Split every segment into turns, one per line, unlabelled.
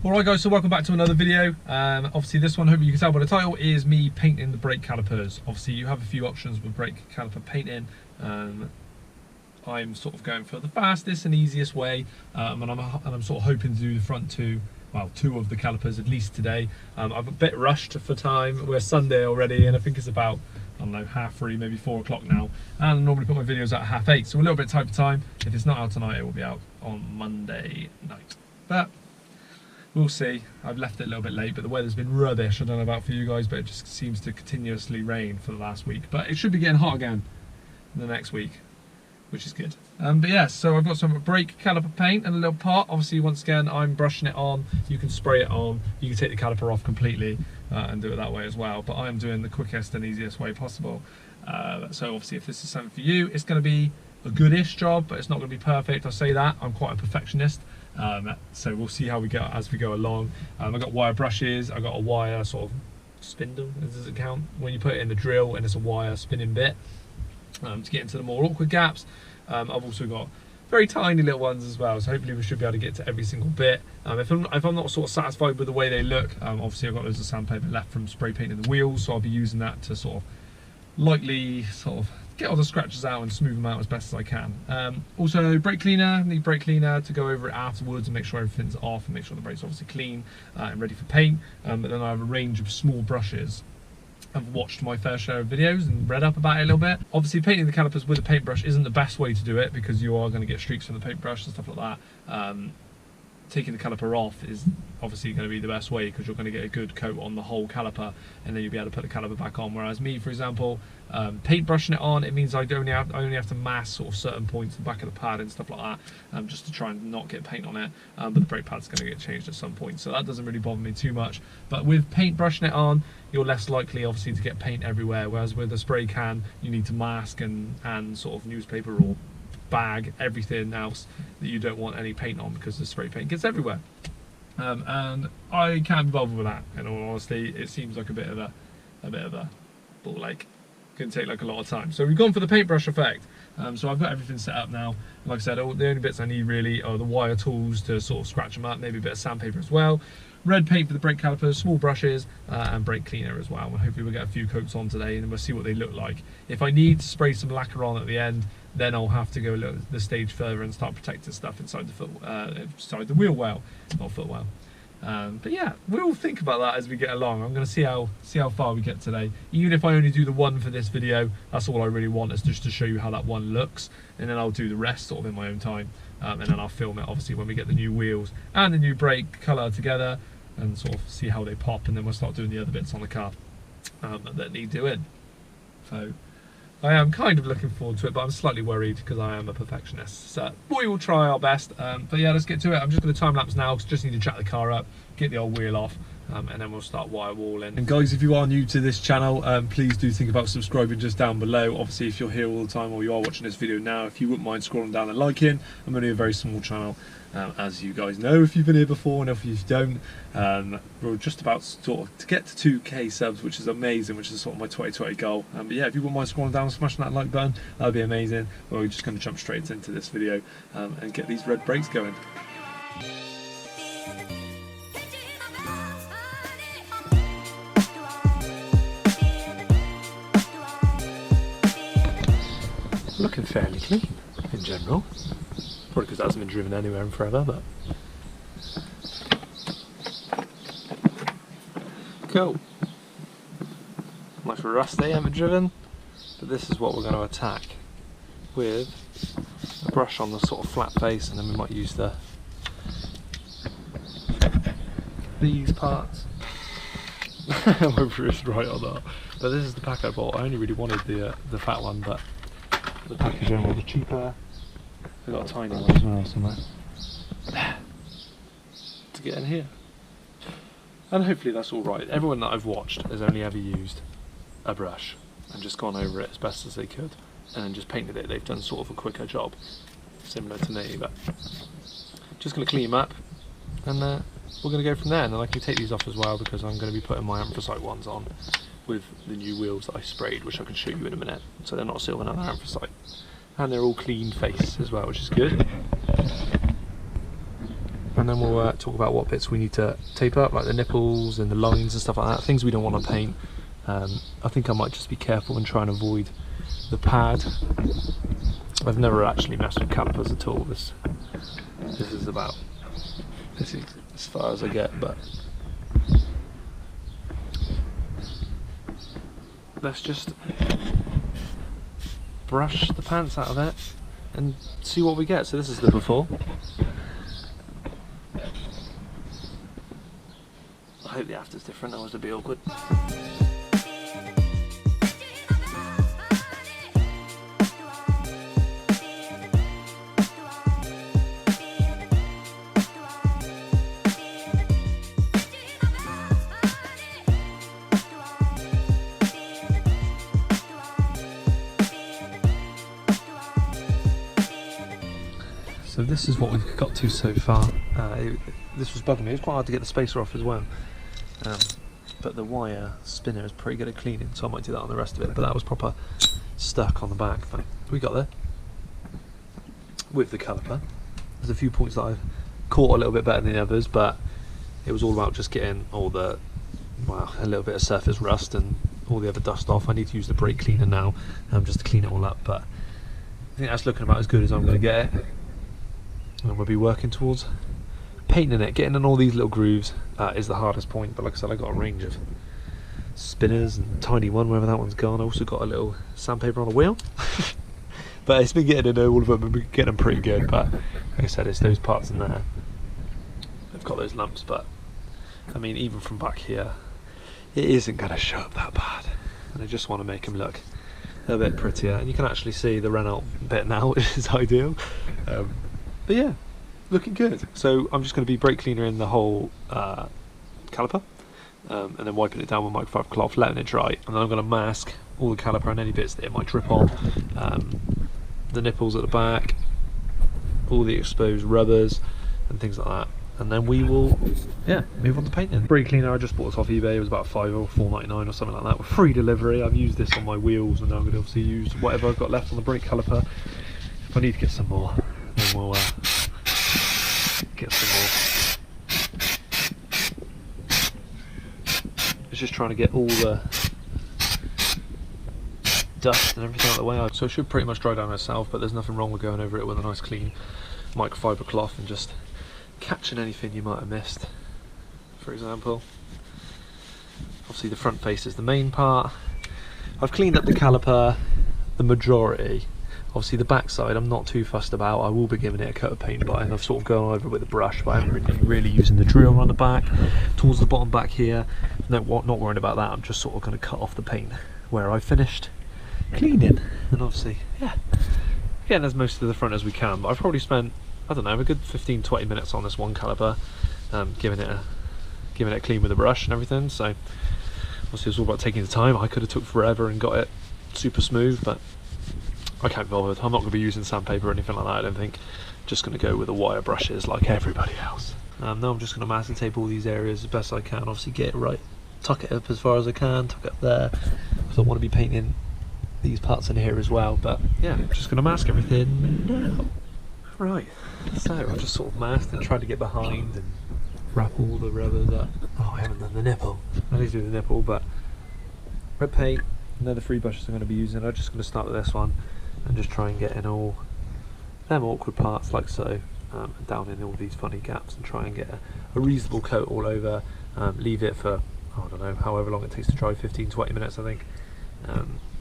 Alright guys, so welcome back to another video. Obviously this one, hopefully you can tell by the title, is me painting the brake calipers. Obviously you have a few options with brake caliper painting. I'm sort of going for the fastest and easiest way, and I'm sort of hoping to do the front two of the calipers at least today. I'm a bit rushed for time. We're Sunday already and I think it's about, I don't know, 3:30, maybe 4 o'clock now, and I normally put my videos out at 8:30, so we're a little bit tight for time. If it's not out tonight, it will be out on Monday night, but we'll see. I've left it a little bit late, but the weather's been rubbish. I don't know about for you guys, but it just seems to continuously rain for the last week, but it should be getting hot again the next week, which is good. But yeah, so I've got some brake caliper paint and a little pot. Obviously, once again, I'm brushing it on. You can spray it on. You can take the caliper off completely and do it that way as well. But I'm doing the quickest and easiest way possible. So obviously, if this is something for you, it's going to be a goodish job, but it's not going to be perfect. I say that. I'm quite a perfectionist. So we'll see how we go as we go along. I've got wire brushes. I've got a wire sort of spindle. Does it count? When you put it in the drill and it's a wire spinning bit. To get into the more awkward gaps. I've also got very tiny little ones as well, so hopefully we should be able to get to every single bit. If I'm not sort of satisfied with the way they look, obviously I've got loads of sandpaper left from spray painting the wheels, so I'll be using that to sort of lightly sort of get all the scratches out and smooth them out as best as I can. Also brake cleaner, need brake cleaner to go over it afterwards and make sure everything's off and make sure the brake's obviously clean and ready for paint. But then I have a range of small brushes. I've watched my fair share of videos and read up about it a little bit. Obviously painting the calipers with a paintbrush isn't the best way to do it because you are going to get streaks from the paintbrush and stuff like that. Taking the caliper off is obviously going to be the best way because you're going to get a good coat on the whole caliper and then you'll be able to put the caliper back on. Whereas me, for example, paintbrushing it on, it means I only have to mask sort of certain points in the back of the pad and stuff like that, just to try and not get paint on it. But the brake pad's going to get changed at some point, so that doesn't really bother me too much. But with paintbrushing it on, you're less likely obviously to get paint everywhere, whereas with a spray can you need to mask and sort of newspaper or bag everything else that you don't want any paint on because the spray paint gets everywhere. And I can't be bothered with that, in all honesty. It seems like a bit of a ball ache. Can take like a lot of time. So we've gone for the paintbrush effect. So I've got everything set up now. Like I said, the only bits I need really are the wire tools to sort of scratch them up, maybe a bit of sandpaper as well. Red paint for the brake calipers, small brushes, and brake cleaner as well. And hopefully we'll get a few coats on today and then we'll see what they look like. If I need to spray some lacquer on at the end, then I'll have to go the stage further and start protecting stuff inside the wheel well, not foot well. But yeah, we'll think about that as we get along. I'm going to see how far we get today. Even if I only do the one for this video, that's all I really want, is just to show you how that one looks, and then I'll do the rest sort of in my own time, and then I'll film it obviously when we get the new wheels and the new brake colour together and sort of see how they pop, and then we'll start doing the other bits on the car that need doing. So I am kind of looking forward to it, but I'm slightly worried because I am a perfectionist. So we will try our best. But yeah, let's get to it. I'm just going to time lapse now because I just need to jack the car up, get the old wheel off, and then we'll start wire walling. And guys, if you are new to this channel, please do think about subscribing just down below. Obviously, if you're here all the time or you are watching this video now, if you wouldn't mind scrolling down and liking. I'm only a very small channel, as you guys know if you've been here before, and if you don't. We're just about to get to 2k subs, which is amazing, which is sort of my 2020 goal. But yeah, if you wouldn't mind scrolling down and smashing that like button, that would be amazing. Well, we're just going to jump straight into this video and get these red brakes going. Looking fairly clean in general. Probably because it hasn't been driven anywhere in forever, but cool. Nice rust they haven't driven, but this is what we're going to attack with a brush on the sort of flat face, and then we might use these parts. Whether it's right or not, but this is the pack I bought. I only really wanted the fat one, but the package only was cheaper. I've got a tiny one as well somewhere to get in here, and hopefully that's all right. Everyone that I've watched has only ever used a brush and just gone over it as best as they could and then just painted it. They've done sort of a quicker job, similar to me, but just going to clean them up and we're going to go from there. And then I can take these off as well because I'm going to be putting my anthracite ones on with the new wheels that I sprayed, which I can show you in a minute. So they're not silver, they're anthracite. And they're all clean face as well, which is good. And and then we'll talk about what bits we need to tape up, like the nipples and the lines and stuff like that, things we don't want to paint. I think I might just be careful and try and avoid the pad. I've never actually messed with calipers at all. This is as far as I get, but let's just brush the pants out of it and see what we get. So this is the before. I hope the after's different, that was a bit awkward. So this is what we've got to so far. This was bugging me. It's quite hard to get the spacer off as well. But the wire spinner is pretty good at cleaning, so I might do that on the rest of it. But that was proper stuck on the back. But we got there with the caliper. There's a few points that I've caught a little bit better than the others, but it was all about just getting all the, well, a little bit of surface rust and all the other dust off. I need to use the brake cleaner now just to clean it all up, but I think that's looking about as good as I'm going to get it. And we'll be working towards painting it. Getting in all these little grooves is the hardest point, but like I said, I've got a range of spinners and tiny one, wherever that one's gone. I also got a little sandpaper on the wheel. But it's been getting in all of them and been getting them pretty good, but like I said, it's those parts in there. I've got those lumps, but I mean, even from back here, it isn't going to show up that bad. And I just want to make them look a bit prettier. And you can actually see the run out bit now, which is ideal. But yeah, looking good. So I'm just going to be brake cleaner in the whole caliper, and then wiping it down with microfiber cloth, letting it dry, and then I'm going to mask all the caliper and any bits that it might drip on, the nipples at the back, all the exposed rubbers and things like that, and then we will, yeah, move on to painting. Brake cleaner, I just bought this off eBay. It was about $5 or $4.99 or something like that with free delivery. I've used this on my wheels, and now I'm going to obviously use whatever I've got left on the brake caliper. If I need to get some more, then we'll get some more. It's just trying to get all the dust and everything out of the way. So it should pretty much dry down itself, but there's nothing wrong with going over it with a nice clean microfiber cloth and just catching anything you might have missed. For example, obviously the front face is the main part. I've cleaned up the caliper, the majority. Obviously the back side I'm not too fussed about. I will be giving it a coat of paint by, and I've sort of gone over it with a brush, but I haven't really using the drill on the back. Towards the bottom back here, no, not worrying about that. I'm just sort of going to cut off the paint where I finished cleaning, and obviously, yeah, getting as most of the front as we can. But I've probably spent, I don't know, a good 15-20 minutes on this one caliper, giving it a clean with a brush and everything. So obviously it's all about taking the time. I could have took forever and got it super smooth, but I can't be bothered. I'm not going to be using sandpaper or anything like that, I don't think. Just going to go with the wire brushes like everybody else. Now I'm just going to mask and tape all these areas as best I can. Obviously get it right, tuck it up as far as I can, tuck it up there, because I want to be painting these parts in here as well. But yeah, I'm just going to mask everything now. Right, so I've just sort of masked and tried to get behind and wrap all the rubbers up. Oh, I haven't done the nipple. I need to do the nipple, but red paint, another 3 brushes I'm going to be using. I'm just going to start with this one and just try and get in all them awkward parts like so, down in all these funny gaps, and try and get a reasonable coat all over. Leave it for, I don't know, however long it takes to dry, 15-20 minutes I think,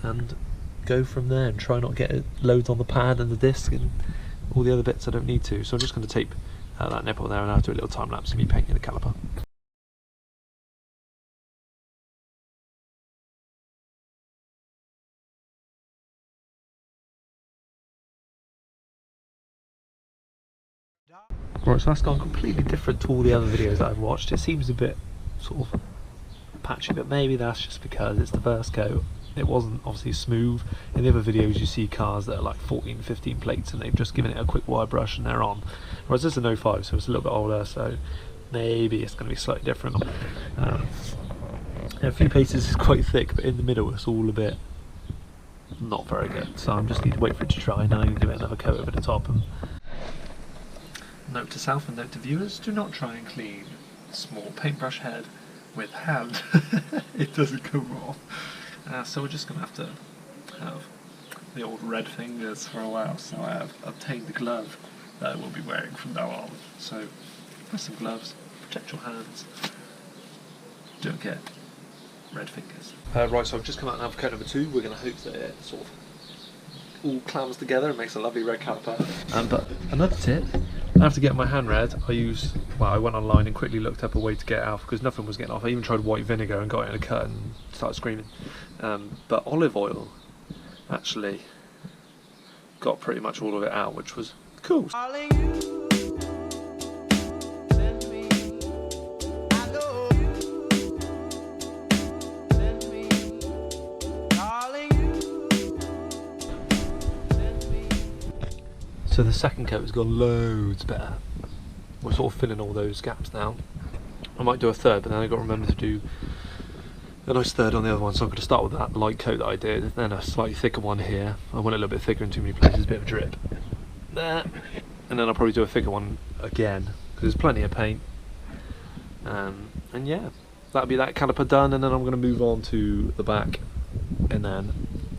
and go from there and try not get loads on the pad and the disc and all the other bits I don't need to. So I'm just going to tape that nipple there, and I'll do a little time lapse of me painting the caliper. Right, so that's gone completely different to all the other videos that I've watched. It seems a bit sort of patchy, but maybe that's just because it's the first coat. It wasn't obviously smooth. In the other videos you see cars that are like 14-15 plates and they've just given it a quick wire brush and they're on. Whereas this is an 05, so it's a little bit older, so maybe it's going to be slightly different. A few places is quite thick, but in the middle it's all a bit not very good. So I just need to wait for it to dry. Now I need to give it another coat over the top. And note to self and note to viewers, do not try and clean a small paintbrush head with hand. It doesn't come off. So we're just going to have to have the old red fingers for a while. So I have obtained the glove that I will be wearing from now on. So wear some gloves, protect your hands, don't get red fingers. Right, so I've just come out now for coat number 2. We're going to hope that it sort of all clams together and makes a lovely red caliper. But another tip, after getting my hand red, I went online and quickly looked up a way to get it off because nothing was getting off. I even tried white vinegar and got it in a cut and started screaming. But olive oil actually got pretty much all of it out, which was cool. So the second coat has gone loads better. We're sort of filling all those gaps now. I might do a third, but then I've got to remember to do a nice third on the other one. So I'm going to start with that light coat that I did, then a slightly thicker one here. I want it a little bit thicker in too many places, a bit of a drip. There. And then I'll probably do a thicker one again, because there's plenty of paint. And yeah, that'll be that caliper done, and then I'm going to move on to the back, and then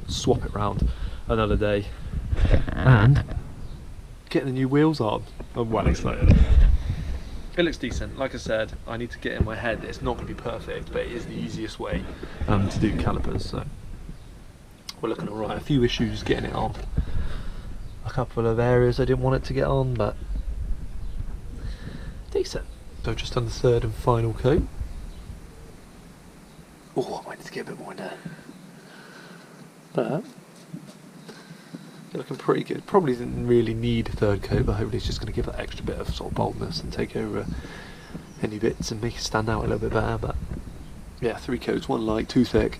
swap it round another day. And getting the new wheels on. I'm well excited. It looks decent. Like I said, I need to get in my head that it's not going to be perfect, but it is the easiest way to do calipers. So we're looking alright. A few issues getting it on. A couple of areas I didn't want it to get on, but decent. So just on the third and final coat. Oh, I might need to get a bit more in there. But looking pretty good. Probably didn't really need a third coat, but hopefully it's just going to give that extra bit of sort of boldness and take over any bits and make it stand out a little bit better. But yeah, 3 coats, 1 light, 2 thick,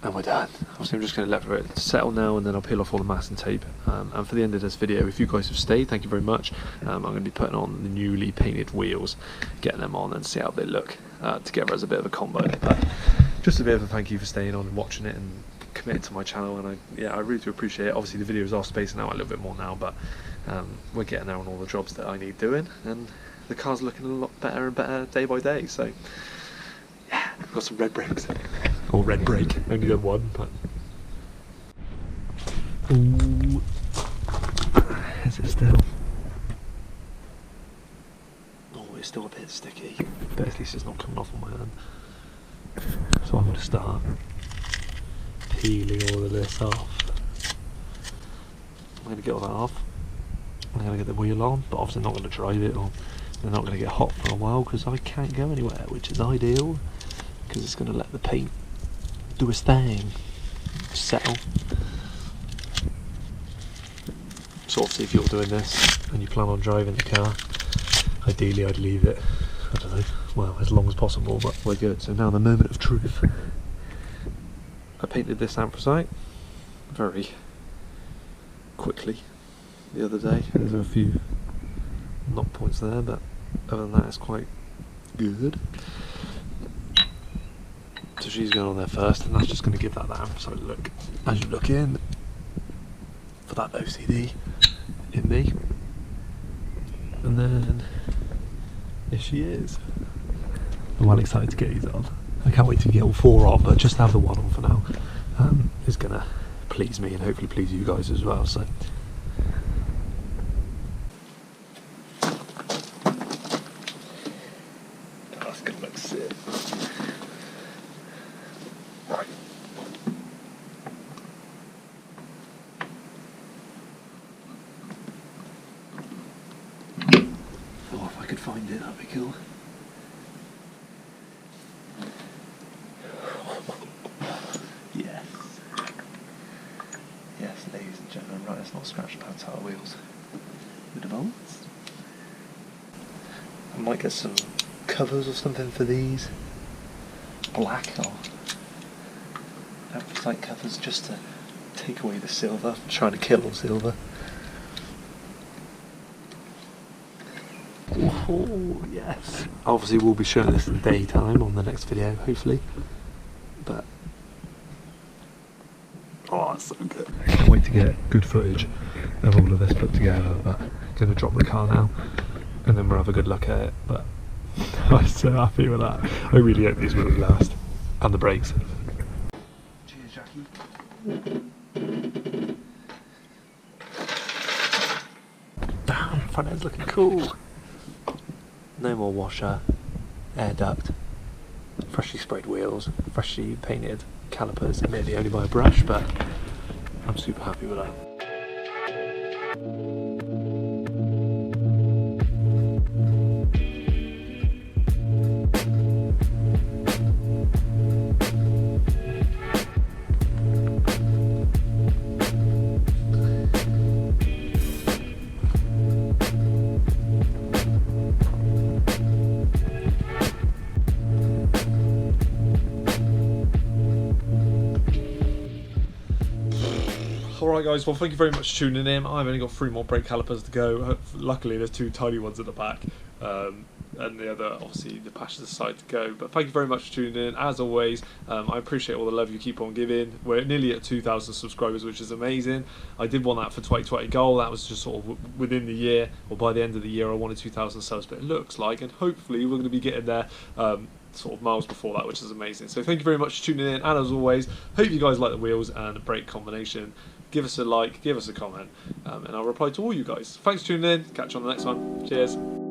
and we're done. Obviously I'm just going to let it settle now, and then I'll peel off all the masking tape. And for the end of this video, if you guys have stayed, thank you very much. I'm going to be putting on the newly painted wheels, getting them on and see how they look together as a bit of a combo. But just a bit of a thank you for staying on and watching it and committed to my channel, and I really do appreciate it. Obviously the videos are spacing out a little bit more now, but we're getting there on all the jobs that I need doing, and the car's looking a lot better and better day by day. So yeah, I've got some red brakes, or red brake, only done one, but ooh, is it still? Oh, it's still a bit sticky, but at least it's not coming off on my hand. So I'm going to start peeling all of this off. I'm going to get all that off. I'm going to get the wheel on, but obviously not going to drive it, or they're not going to get hot for a while because I can't go anywhere, which is ideal because it's going to let the paint do its thing, settle. So obviously if you're doing this and you plan on driving the car, ideally I'd leave it, I don't know, well, as long as possible, but we're good. So now the moment of truth. I painted this anthracite very quickly the other day. There's a few knock points there, but other than that it's quite good. So she's going on there first, and that's just going to give that anthracite look as you look in for that OCD in me. And then here she is. I'm well excited to get these on. I can't wait to get all 4 on, but just have the one on for now is going to please me and hopefully please you guys as well. So that's going to look sick. Right. Oh, if I could find it, that'd be cool. Yes, ladies and gentlemen, right, let's not scratch about tire wheels with the bolts. I might get some covers or something for these, black or anthracite covers, just to take away the silver. I'm trying to kill all silver. Oh yes. Obviously we'll be showing this in daytime on the next video, hopefully. But oh, it's so good. I can't wait to get good footage of all of this put together, but I'm going to drop the car now and then we'll have a good look at it. But I'm so happy with that. I really hope these wheels last, and the brakes. Cheers, Jackie. Damn, front end's looking cool. No more washer, air duct, freshly sprayed wheels, freshly painted calipers, admittedly only by a brush, but I'm super happy with that. Alright guys, well thank you very much for tuning in. I've only got 3 more brake calipers to go. Luckily there's 2 tiny ones at the back, and the other, obviously, the passenger side to go. But thank you very much for tuning in. As always, I appreciate all the love you keep on giving. We're nearly at 2,000 subscribers, which is amazing. I did want that for 2020 goal. That was just sort of within the year, or by the end of the year I wanted 2,000 subs, but it looks like, and hopefully we're going to be getting there sort of miles before that, which is amazing. So thank you very much for tuning in, and as always, hope you guys like the wheels and the brake combination. Give us a like, give us a comment, and I'll reply to all you guys. Thanks for tuning in. Catch you on the next one. Cheers.